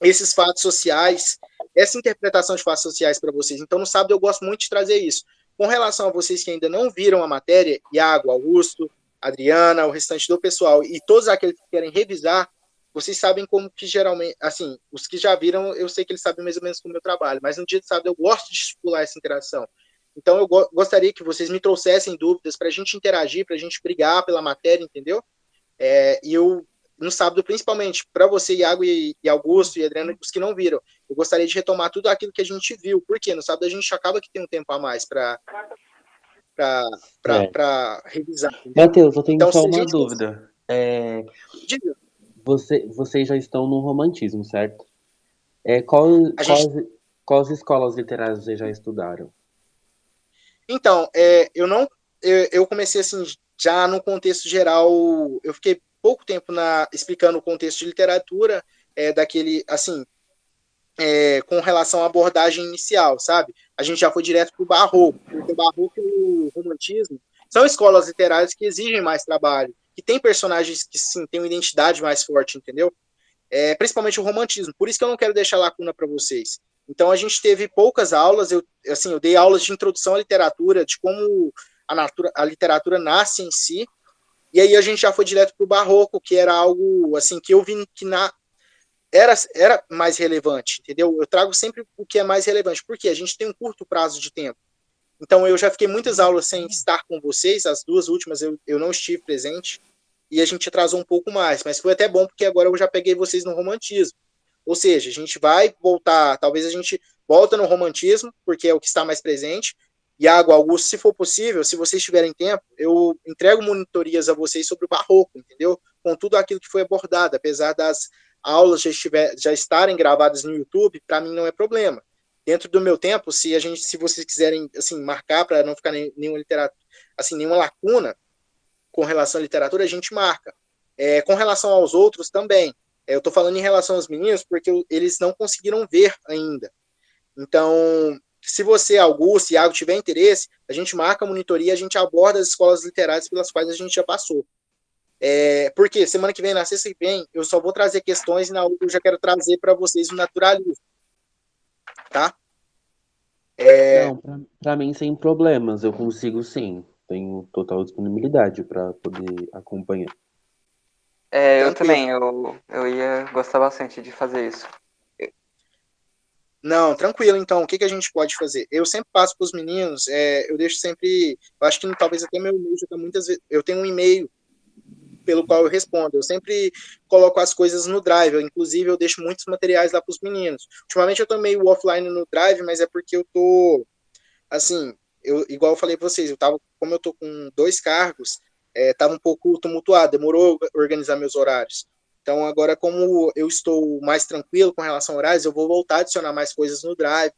esses fatos sociais, essa interpretação de fatos sociais para vocês. Então, no sábado eu gosto muito de trazer isso. Com relação a vocês que ainda não viram a matéria, Iago, Augusto, Adriana, o restante do pessoal e todos aqueles que querem revisar, vocês sabem como que geralmente, assim, os que já viram, eu sei que eles sabem mais ou menos como eu trabalho, mas no dia de sábado eu gosto de estipular essa interação. Então eu gostaria que vocês me trouxessem dúvidas para a gente interagir, para a gente brigar pela matéria, entendeu? E eu, no sábado, principalmente, para você, Iago e Augusto e Adriana, os que não viram, eu gostaria de retomar tudo aquilo que a gente viu, porque no sábado a gente acaba que tem um tempo a mais para revisar. Matheus, eu tenho então, só uma dúvida. Diga. Vocês já estão no romantismo, certo? É, A gente, quais escolas literárias vocês já estudaram? então, eu não, eu comecei assim já no contexto geral. Eu fiquei pouco tempo explicando o contexto de literatura, daquele assim, com relação à abordagem inicial, sabe? A gente já foi direto para o barroco, porque o barroco e o romantismo são escolas literárias que exigem mais trabalho, que tem personagens que sim têm uma identidade mais forte, entendeu? Principalmente o romantismo. Por isso que eu não quero deixar lacuna para vocês. Então a gente teve poucas aulas, eu dei aulas de introdução à literatura, de como a literatura nasce em si, e aí a gente já foi direto para o barroco, que era algo assim que eu vi que era mais relevante, entendeu? Eu trago sempre o que é mais relevante, porque a gente tem um curto prazo de tempo. Então eu já fiquei muitas aulas sem estar com vocês, as duas últimas eu não estive presente, e a gente atrasou um pouco mais, mas foi até bom porque agora eu já peguei vocês no romantismo. Ou seja, a gente vai voltar, talvez a gente volta no romantismo, porque é o que está mais presente. Iago, Augusto, se for possível, se vocês tiverem tempo, eu entrego monitorias a vocês sobre o barroco, entendeu? Com tudo aquilo que foi abordado, apesar das aulas já estarem gravadas no YouTube, para mim não é problema. Dentro do meu tempo, se vocês quiserem assim marcar para não ficar nenhuma literatura, assim, nenhuma lacuna com relação à literatura, a gente marca. Com relação aos outros também. Eu estou falando em relação aos meninos porque eles não conseguiram ver ainda. Então, se você, Augusto, Iago, tiver interesse, a gente marca a monitoria, a gente aborda as escolas literárias pelas quais a gente já passou. Porque semana que vem, na sexta que vem, eu só vou trazer questões e na outra eu já quero trazer para vocês o naturalismo, tá? Não, pra mim sem problemas, eu consigo sim. Tenho total disponibilidade para poder acompanhar. Eu Tranquilo. também, eu ia gostar bastante de fazer isso. Não, tranquilo. Então, o que a gente pode fazer? Eu sempre passo para os meninos, eu deixo sempre, eu acho que talvez até meu e-mail já tá muitas vezes, eu tenho um e-mail pelo qual eu respondo. Eu sempre coloco as coisas no Drive. Inclusive, eu deixo muitos materiais lá para os meninos. Ultimamente eu tô meio offline no Drive, mas é porque eu tô, assim, igual eu falei para vocês, como eu tô com 2 cargos, tava um pouco tumultuado, demorou organizar meus horários. Então, agora, como eu estou mais tranquilo com relação a horários, eu vou voltar a adicionar mais coisas no Drive.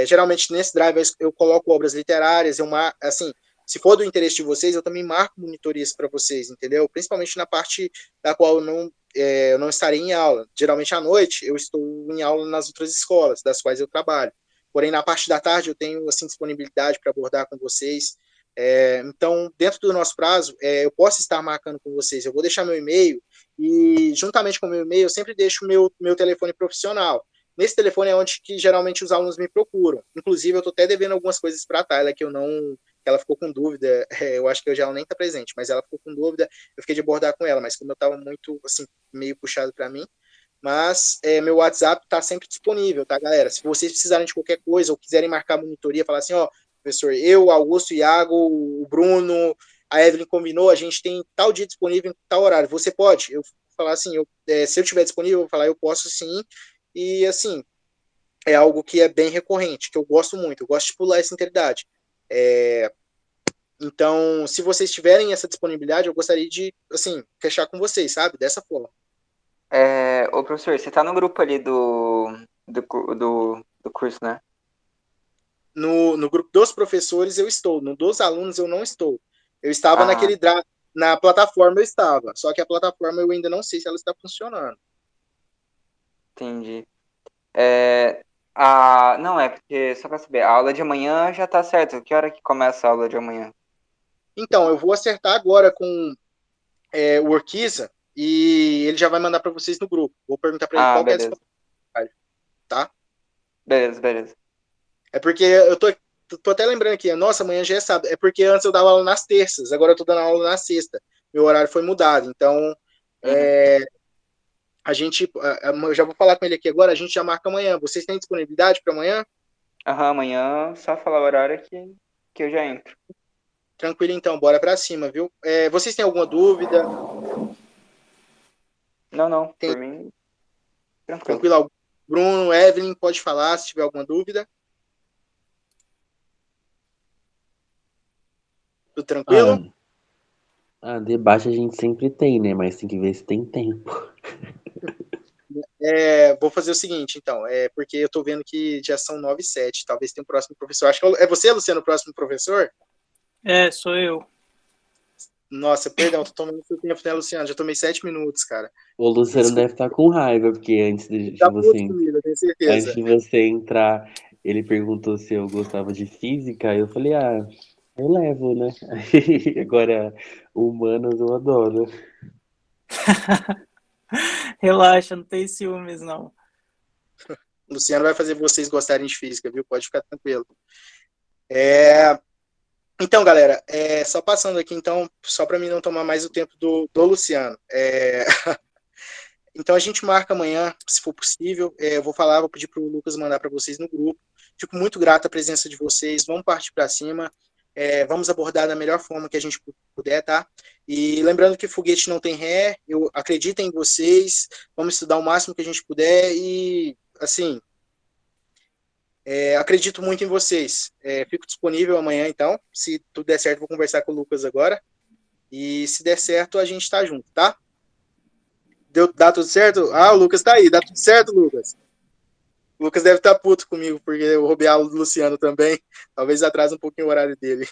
Geralmente, nesse Drive, eu coloco obras literárias, assim, se for do interesse de vocês, eu também marco monitorias para vocês, entendeu? Principalmente na parte da qual eu não estarei em aula. Geralmente, à noite, eu estou em aula nas outras escolas, das quais eu trabalho. Porém, na parte da tarde, eu tenho assim, disponibilidade para abordar com vocês. Então, dentro do nosso prazo, eu posso estar marcando com vocês. Eu vou deixar meu e-mail e, juntamente com o meu e-mail, eu sempre deixo meu telefone profissional. Nesse telefone é onde que geralmente os alunos me procuram. Inclusive, eu estou até devendo algumas coisas para a Tayla que ela ficou com dúvida. Eu acho que hoje ela nem está presente, mas ela ficou com dúvida. Eu fiquei de abordar com ela, mas como eu estava muito assim meio puxado para mim, mas meu WhatsApp está sempre disponível, tá, galera? Se vocês precisarem de qualquer coisa ou quiserem marcar monitoria, falar assim, ó, professor, eu, Augusto, Iago, o Bruno, a Evelyn combinou, a gente tem tal dia disponível em tal horário. Você pode? Eu falar assim, se eu tiver disponível, eu vou falar, eu posso sim. E assim, é algo que é bem recorrente, que eu gosto muito, eu gosto de pular essa integridade. Então, se vocês tiverem essa disponibilidade, eu gostaria de, assim, fechar com vocês, sabe? Dessa forma. Ô, professor, você tá no grupo ali do curso, né? No grupo dos professores eu estou, no dos alunos eu não estou. Eu estava Ah, na plataforma eu estava, só que a plataforma eu ainda não sei se ela está funcionando. entendi. Não, porque, só pra saber, a aula de amanhã já tá certo. Que hora que começa a aula de amanhã? Então, eu vou acertar agora com o Orquiza e ele já vai mandar para vocês no grupo. Vou perguntar para ele Ah, qual que é a beleza. disponibilidade, tá? Beleza, beleza. É porque eu tô até lembrando aqui, nossa, amanhã já é sábado. É porque antes eu dava aula nas terças, agora eu tô dando aula na sexta. Meu horário foi mudado, então Uhum. a gente, eu já vou falar com ele aqui agora, a gente já marca amanhã. Vocês têm disponibilidade para amanhã? Aham, amanhã só falar o horário que eu já entro. Tranquilo então, bora para cima, viu? Vocês têm alguma dúvida? Não, não, Tem por mim, tranquilo. tranquilo? Bruno, Evelyn, pode falar se tiver alguma dúvida. Tudo Ah, tranquilo? Ah, debate a gente sempre tem, né? Mas tem que ver se tem tempo. Vou fazer o seguinte, então, porque eu tô vendo que já são 9h07, talvez tenha um próximo professor. Acho que é você, Luciano, o próximo professor? Sou eu. Nossa, perdão, tô tomando seu tempo, né, Luciano? Já tomei 7 minutos, cara. O Luciano Desculpa, deve estar com raiva, porque tá puto comigo, eu tenho antes certeza. de você entrar, ele perguntou se eu gostava de física, aí eu falei, eu levo, né? Aí, agora, humanos eu adoro. Relaxa, não tem ciúmes, não. O Luciano vai fazer vocês gostarem de física, viu? Pode ficar tranquilo. Então, galera, só passando aqui, então, só para mim não tomar mais o tempo do Luciano. Então, a gente marca amanhã, se for possível. Eu vou pedir para o Lucas mandar para vocês no grupo. Fico muito grato à presença de vocês. Vamos partir para cima. Vamos abordar da melhor forma que a gente puder, tá? E lembrando que foguete não tem ré. Eu acredito em vocês. Vamos estudar o máximo que a gente puder. E, assim, acredito muito em vocês. Fico disponível amanhã, então. Se tudo der certo, vou conversar com o Lucas agora. E se der certo, a gente tá junto, tá? Dá tudo certo? O Lucas tá aí. Dá tudo certo, Lucas? O Lucas deve estar puto comigo, porque eu roubei a aula do Luciano também. Talvez atrase um pouquinho o horário dele.